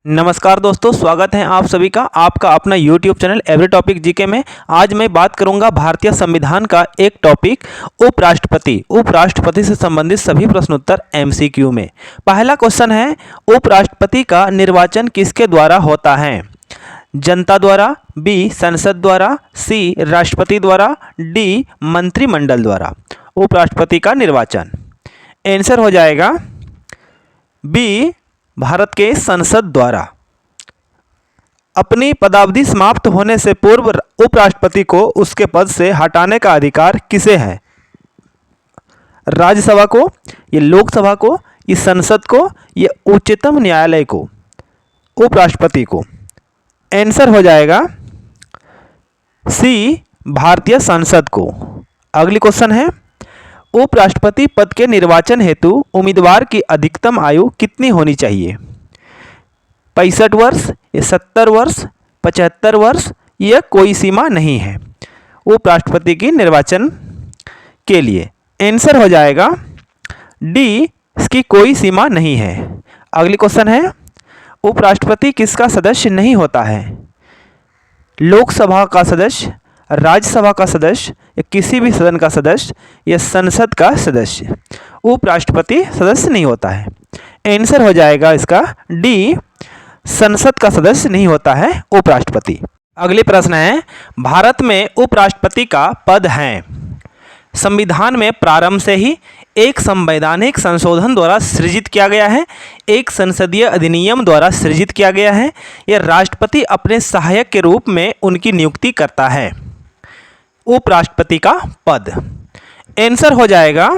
नमस्कार दोस्तों, स्वागत है आप सभी का आपका अपना YouTube channel every topic GK में। आज मैं बात करूंगा भारतीय संविधान का एक टॉपिक उपराष्ट्रपति से संबंधित सभी प्रश्नोत्तर MCQ में। पहला क्वेश्चन है, उपराष्ट्रपति का निर्वाचन किसके द्वारा होता है? जनता द्वारा, B संसद द्वारा, C राष्ट्रपति द्वारा, D मंत्रिमंडल द्वारा। उपराष्ट्रपति का निर्वाचन आंसर हो जाएगा B भारत के संसद द्वारा। अपनी पदावधि समाप्त होने से पूर्व उपराष्ट्रपति को उसके पद से हटाने का अधिकार किसे है? राज्यसभा को, ये लोकसभा को, ये संसद को, ये उच्चतम न्यायालय को? उपराष्ट्रपति को। आंसर हो जाएगा C भारतीय संसद को। अगली क्वेश्चन है, उपराष्ट्रपति पद के निर्वाचन हेतु उम्मीदवार की अधिकतम आयु कितनी होनी चाहिए? 65 वर्ष, या 70 वर्ष, 75 वर्ष, यह कोई सीमा नहीं है उपराष्ट्रपति की निर्वाचन के लिए। आंसर हो जाएगा D, इसकी कोई सीमा नहीं है। अगली क्वेश्चन है, उपराष्ट्रपति किसका सदस्य नहीं होता है? लोकसभा का सदस्य, राज्यसभा का सदस्य, या किसी भी सदन का सदस्य, या संसद का सदस्य? उपराष्ट्रपति सदस्य नहीं होता है। आंसर हो जाएगा इसका D, संसद का सदस्य नहीं होता है उपराष्ट्रपति। अगले प्रश्न है, भारत में उपराष्ट्रपति का पद है संविधान में प्रारंभ से ही एक संवैधानिक संशोधन द्वारा सृजित किया गया है, एक संसदीय अधिनियम द्वारा सृजित किया गया है, या राष्ट्रपति अपने सहायक के रूप में उनकी नियुक्ति करता है? उपराष्ट्रपति का पद आंसर हो जाएगा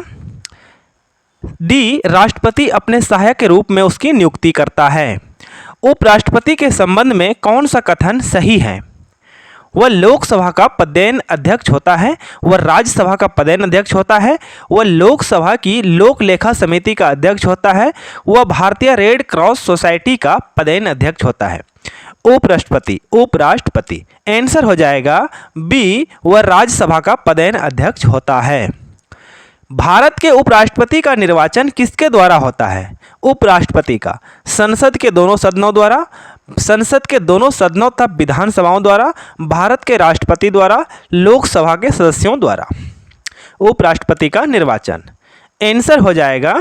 D, राष्ट्रपति अपने सहायक के रूप में उसकी नियुक्ति करता है। उपराष्ट्रपति के संबंध में कौन सा कथन सही है? वह लोकसभा का पदेन अध्यक्ष होता है, वह राज्यसभा का पदेन अध्यक्ष होता है, वह लोकसभा की लोक लेखा समिति का अध्यक्ष होता है, वह भारतीय रेड क्रॉस सोसाइटी का पदेन अध्यक्ष होता है। उपराष्ट्रपति आंसर हो जाएगा B, वह राज्यसभा का पदेन अध्यक्ष होता है। भारत के उपराष्ट्रपति का निर्वाचन किसके द्वारा होता है? उपराष्ट्रपति का संसद के दोनों सदनों द्वारा, संसद के दोनों सदनों तथा विधानसभाओं द्वारा, भारत के राष्ट्रपति द्वारा, लोकसभा के सदस्यों द्वारा। उपराष्ट्रपति का निर्वाचन आंसर हो जाएगा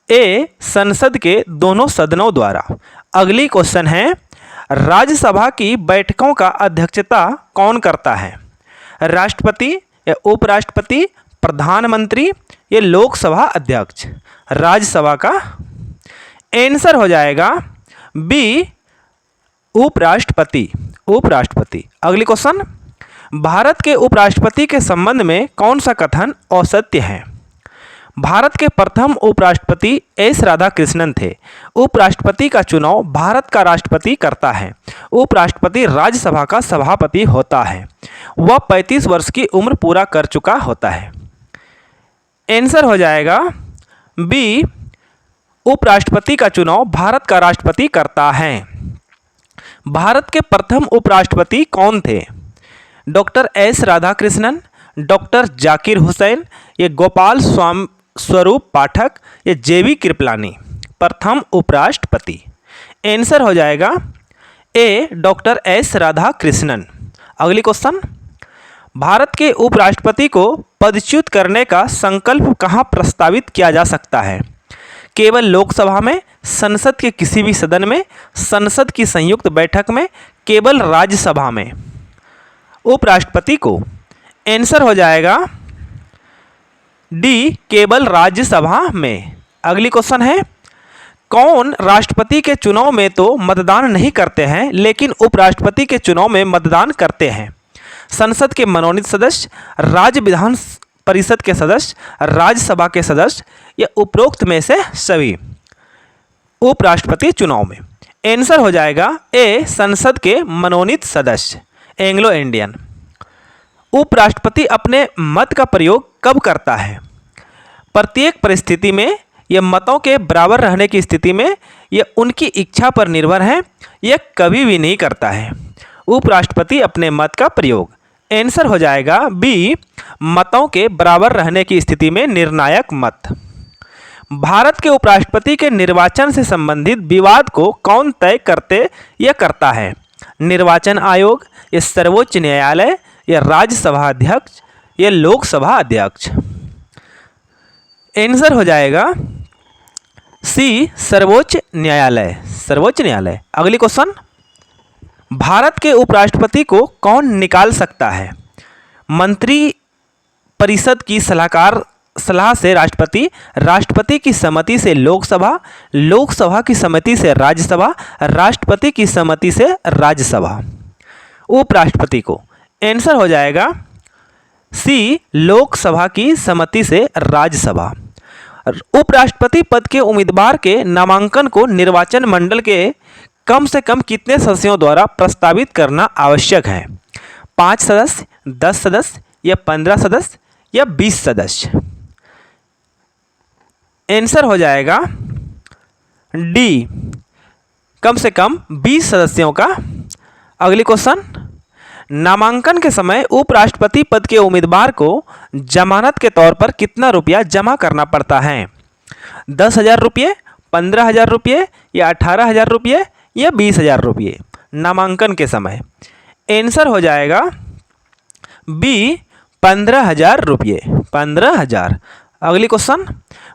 A, संसद के दोनों सदनों द्वारा। अगली क्वेश्चन है, राज्यसभा की बैठकों का अध्यक्षता कौन करता है? राष्ट्रपति या उपराष्ट्रपति, प्रधानमंत्री, या लोकसभा अध्यक्ष? राज्यसभा का आंसर हो जाएगा B, उपराष्ट्रपति। अगली क्वेश्चन, भारत के उपराष्ट्रपति के संबंध में कौन सा कथन असत्य है? भारत के प्रथम उपराष्ट्रपति S राधाकृष्णन थे। उपराष्ट्रपति का चुनाव भारत का राष्ट्रपति करता है। उपराष्ट्रपति राज्यसभा का सभापति होता है। वह 35 वर्ष की उम्र पूरा कर चुका होता है। आंसर हो जाएगा B, उपराष्ट्रपति का चुनाव भारत का राष्ट्रपति करता है। भारत के प्रथम उपराष्ट्रपति कौन थे? Doctor S Radhakrishnan, doctor Zakir Hussain, या गोपाल स्वरूप पाठक, या JB कृपलानी? प्रथम उपराष्ट्रपति आंसर हो जाएगा A, डॉक्टर S राधाकृष्णन। अगली क्वेश्चन, भारत के उपराष्ट्रपति को पदच्युत करने का संकल्प कहाँ प्रस्तावित किया जा सकता है? केवल लोकसभा में, संसद के किसी भी सदन में, संसद की संयुक्त बैठक में, केवल राज्यसभा में? उपराष्ट्रपति को आंसर हो जाएगा D, केवल राज्यसभा में। अगली क्वेश्चन है, कौन राष्ट्रपति के चुनाव में तो मतदान नहीं करते हैं लेकिन उपराष्ट्रपति के चुनाव में मतदान करते हैं? संसद के मनोनीत सदस्य, राज्य विधान परिषद के सदस्य, राज्यसभा के सदस्य, या उपरोक्त में से सभी? उपराष्ट्रपति चुनाव में आंसर हो जाएगा A, संसद के मनोनीत सदस्य, एंग्लो इंडियन। उपराष्ट्रपति अपने मत का प्रयोग कब करता है? प्रत्येक परिस्थिति में, यह मतों के बराबर रहने की स्थिति में, यह उनकी इच्छा पर निर्भर है, यह कभी भी नहीं करता है। उपराष्ट्रपति अपने मत का प्रयोग आंसर हो जाएगा B, मतों के बराबर रहने की स्थिति में निर्णायक मत। भारत के उपराष्ट्रपति के निर्वाचन से संबंधित विवाद को कौन तय करते या करता है? निर्वाचन आयोग, या सर्वोच्च न्यायालय, या राज्यसभा अध्यक्ष, या लोकसभा अध्यक्ष? आंसर हो जाएगा सी, सर्वोच्च न्यायालय। सर्वोच्च न्यायालय। अगली क्वेश्चन, भारत के उपराष्ट्रपति को कौन निकाल सकता है? मंत्री परिषद की सलाह से राष्ट्रपति, राष्ट्रपति की सहमति से लोकसभा, लोकसभा की सहमति से राज्यसभा, राष्ट्रपति की सहमति से राज्यसभा। उपराष्ट्रपति को आंसर हो जाएगा सी, लोकसभा की सहमति से राज्यसभा। उपराष्ट्रपति पद के उम्मीदवार के नामांकन को निर्वाचन मंडल के कम से कम कितने सदस्यों द्वारा प्रस्तावित करना आवश्यक है? 5 सदस्य, 10 सदस्य, या 15 सदस्य, या 20 सदस्य? आंसर हो जाएगा डी, कम से कम 20 सदस्यों का। अगली क्वेश्चन, नामांकन के समय उपराष्ट्रपति पद के उम्मीदवार को जमानत के तौर पर कितना रुपया जमा करना पड़ता है? 10,000 रुपये, 15,000 रुपये, या 18,000 रुपये, या 20,000 रुपये? नामांकन के समय आंसर हो जाएगा बी, 15,000 रुपये। 15,000। अगली क्वेश्चन,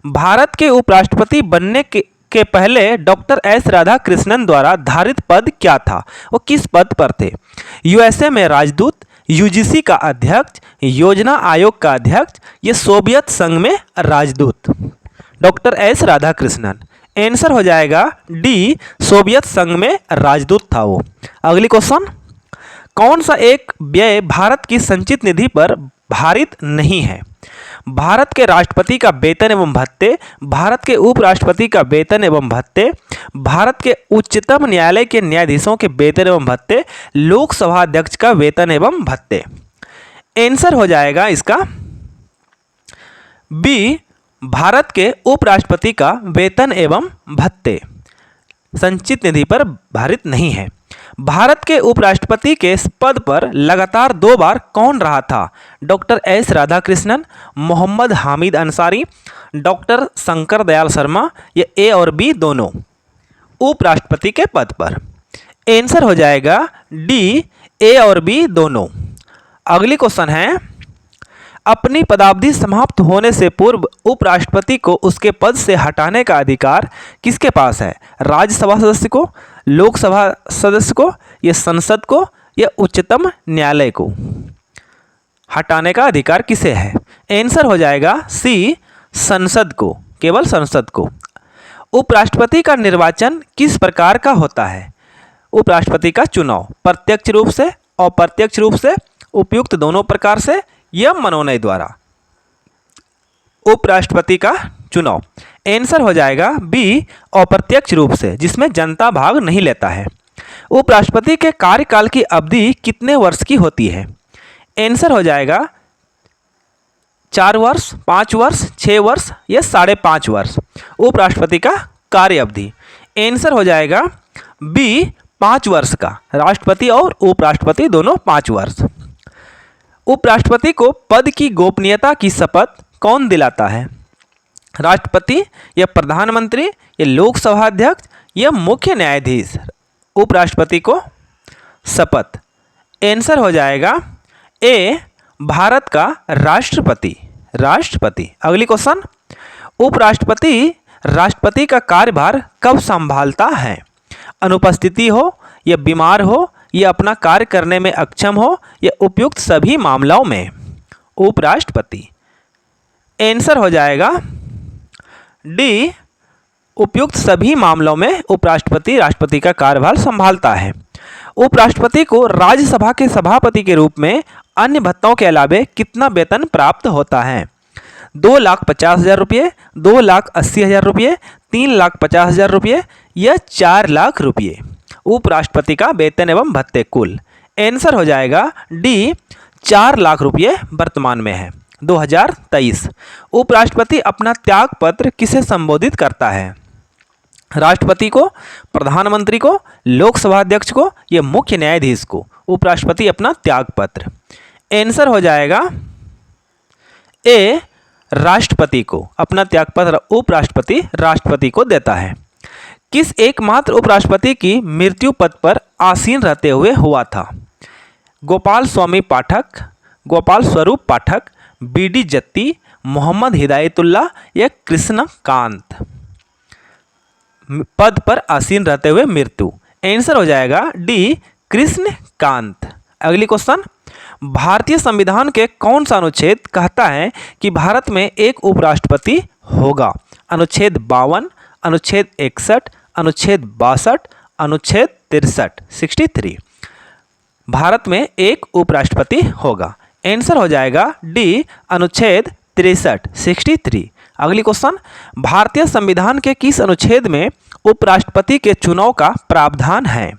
भारत के उपराष्ट्रपति बनने के पहले डॉक्टर एस राधाकृष्णन द्वारा धारित पद क्या था? वो किस पद पर थे? यूएसए में राजदूत, यूजीसी का अध्यक्ष, योजना आयोग का अध्यक्ष, या सोवियत संघ में राजदूत? Doctor S Radhakrishnan. आंसर हो जाएगा डी, सोवियत संघ में राजदूत था वो। अगली क्वेश्चन, कौन सा एक व्यय भारत की संचित निधि पर भारित नहीं है? भारत के राष्ट्रपति का वेतन एवं भत्ते, भारत के उपराष्ट्रपति का वेतन एवं भत्ते, भारत के उच्चतम न्यायालय के न्यायाधीशों के वेतन एवं भत्ते, लोकसभा अध्यक्ष का वेतन एवं भत्ते? आंसर हो जाएगा इसका बी, भारत के उपराष्ट्रपति का वेतन एवं भत्ते संचित निधि पर भारित नहीं है। भारत के उपराष्ट्रपति के पद पर लगातार 2 बार कौन रहा था? Doctor S Radhakrishnan, Mohammad Hamid Ansari, doctor Shankar Dayal Sharma, या ए और बी दोनों? उपराष्ट्रपति के पद पर आंसर हो जाएगा डी, ए और बी दोनों। अगली क्वेश्चन है, अपनी पदावधि समाप्त होने से पूर्व उपराष्ट्रपति को उसके पद से हटाने का अधिकार किसके पास है? राज्यसभा सदस्य को, लोकसभा सदस्य को, या संसद को, या उच्चतम न्यायालय को? हटाने का अधिकार किसे है? आंसर हो जाएगा सी, संसद को, केवल संसद को। उपराष्ट्रपति का निर्वाचन किस प्रकार का होता है? उपराष्ट्रपति का चुनाव प्रत्यक्ष रूप से, अप्रत्यक्ष रूप से, उपयुक्त दोनों प्रकार से, या मनोनय द्वारा? उपराष्ट्रपति का चुनाव आंसर हो जाएगा बी, अप्रत्यक्ष रूप से, जिसमें जनता भाग नहीं लेता है। उपराष्ट्रपति के कार्यकाल की अवधि कितने वर्ष की होती है? आंसर हो जाएगा 4 वर्ष, 5 वर्ष, 6 वर्ष, या 5.5 वर्ष? उपराष्ट्रपति का कार्य अवधि आंसर हो जाएगा बी, 5 वर्ष का। राष्ट्रपति और उपराष्ट्रपति दोनों 5 वर्ष। उपराष्ट्रपति को पद की गोपनीयता की शपथ कौन दिलाता है? राष्ट्रपति, या प्रधानमंत्री, या लोकसभा अध्यक्ष, या मुख्य न्यायाधीश? उपराष्ट्रपति को शपथ आंसर हो जाएगा ए, भारत का राष्ट्रपति। राष्ट्रपति। अगली क्वेश्चन, उपराष्ट्रपति राष्ट्रपति का कार्यभार कब संभालता है? अनुपस्थिति हो, या बीमार हो, या अपना कार्य करने में अक्षम हो, या उपयुक्त सभी मामलों में? उपराष्ट्रपति। आंसर हो जाएगा डी, उपयुक्त सभी मामलों में उपराष्ट्रपति राष्ट्रपति का कार्यभार संभालता है। उपराष्ट्रपति को राज्यसभा के सभापति के रूप में अन्य भत्तों के अलावे कितना वेतन प्राप्त होता है? 2,50,000 रुपये, 2,80,000 रुपये, 3,50,000 रुपये, या 4 लाख रुपये? उपराष्ट्रपति का वेतन एवं भत्ते कुल आंसर हो जाएगा डी, 4 लाख रुपये वर्तमान में है 2023। उपराष्ट्रपति अपना त्याग पत्र किसे संबोधित करता है? राष्ट्रपति को, प्रधानमंत्री को, लोकसभा अध्यक्ष को, या मुख्य न्यायाधीश को? उपराष्ट्रपति अपना त्याग पत्र आंसर हो जाएगा ए, राष्ट्रपति को, अपना त्यागपत्र उपराष्ट्रपति राष्ट्रपति को देता है। किस एकमात्र उपराष्ट्रपति की मृत्यु पद पर आसीन रहते हुए हुआ था? गोपाल स्वामी पाठक, गोपाल स्वरूप पाठक, बीडी जत्ती, मोहम्मद हिदायतुल्लाह या कृष्णकांत। पद पर आसीन रहते हुए मृत्यु, आंसर हो जाएगा डी कृष्णकांत। अगली क्वेश्चन, भारतीय संविधान के कौन सा अनुच्छेद कहता है कि भारत में एक उपराष्ट्रपति होगा? अनुच्छेद 52, अनुच्छेद 61, अनुच्छेद 62, अनुच्छेद 63, 63। भारत में एक उपराष्ट्रपति होगा, आंसर हो जाएगा डी अनुच्छेद 63, 63। अगली क्वेश्चन, भारतीय संविधान के किस अनुच्छेद में उपराष्ट्रपति के चुनाव का प्रावधान है?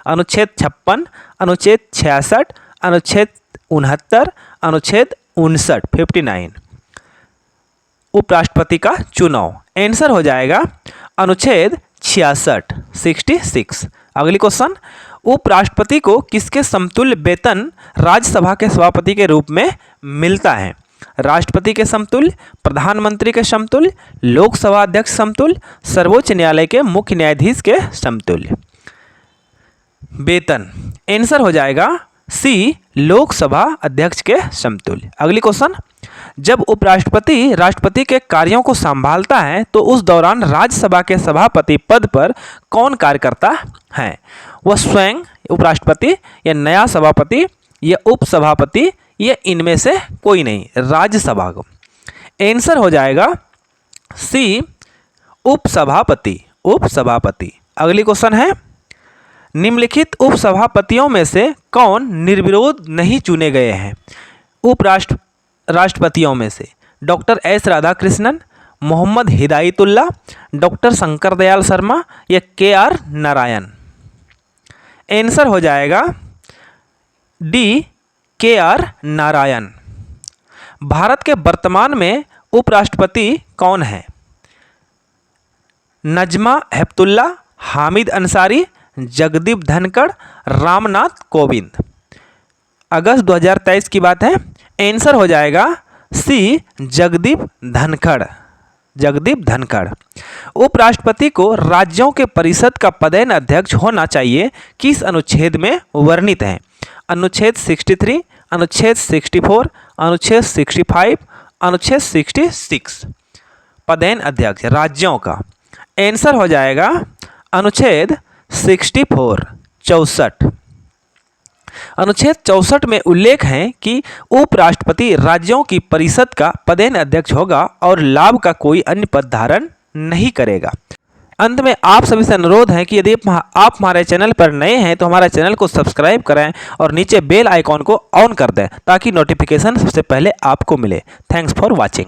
अनुच्छेद 56, अनुच्छेद 66, अनुच्छेद 69, अनुच्छेद 59, 59। उपराष्ट्रपति का चुनाव, आंसर हो जाएगा अनुच्छेद 66, 66। अगली क्वेश्चन, उपराष्ट्रपति को किसके समतुल्य वेतन राज्यसभा के सभापति के रूप में मिलता है? राष्ट्रपति के समतुल्य, प्रधानमंत्री के समतुल्य, लोकसभा अध्यक्ष समतुल्य, सर्वोच्च न्यायालय के मुख्य न्यायाधीश के समतुल्य। वेतन, आंसर हो जाएगा सी लोकसभा अध्यक्ष के समतुल्य। अगली क्वेश्चन, जब उपराष्ट्रपति राष्ट्रपति के कार्यों को संभालता है तो उस दौरान राज्यसभा के सभापति पद पर कौन कार्य करता है? वह स्वयं उपराष्ट्रपति या नया सभापति या उपसभापति या इनमें से कोई नहीं, राज्यसभा को। आंसर हो जाएगा सी उपसभापति, उपसभापति। अगली क्वेश्चन है, निम्नलिखित उपसभापतियों में से कौन निर्विरोध नहीं चुने गए हैं? राष्ट्रपतियों में से doctor S Radhakrishnan, Mohammad Hidayatullah, doctor Shankar Dayal Sharma या के.आर. नारायण। आंसर हो जाएगा डी के.आर. नारायण। भारत के वर्तमान में उपराष्ट्रपति कौन है? नजमा हेपतुल्ला, हामिद अंसारी, जगदीप धनखड़, रामनाथ कोविंद। अगस्त 2023 की बात है, आंसर हो जाएगा सी जगदीप धनखड़, जगदीप धनखड़। उपराष्ट्रपति को राज्यों के परिषद का पदेन अध्यक्ष होना चाहिए किस अनुच्छेद में वर्णित है? अनुच्छेद 63, अनुच्छेद 64, अनुच्छेद 65, अनुच्छेद 66। पदेन अध्यक्ष राज्यों का, आंसर हो जाएगा अनुच्छेद 64, 64। अनुच्छेद 64 में उल्लेख है कि उपराष्ट्रपति राज्यों की परिषद का पदेन अध्यक्ष होगा और लाभ का कोई अन्य पद धारण नहीं करेगा। अंत में आप सभी से अनुरोध है कि यदि आप हमारे चैनल पर नए हैं तो हमारे चैनल को सब्सक्राइब करें और नीचे बेल आइकॉन को ऑन कर दें ताकि नोटिफिकेशन सबसे पहले आपको मिले। Thanks for watching.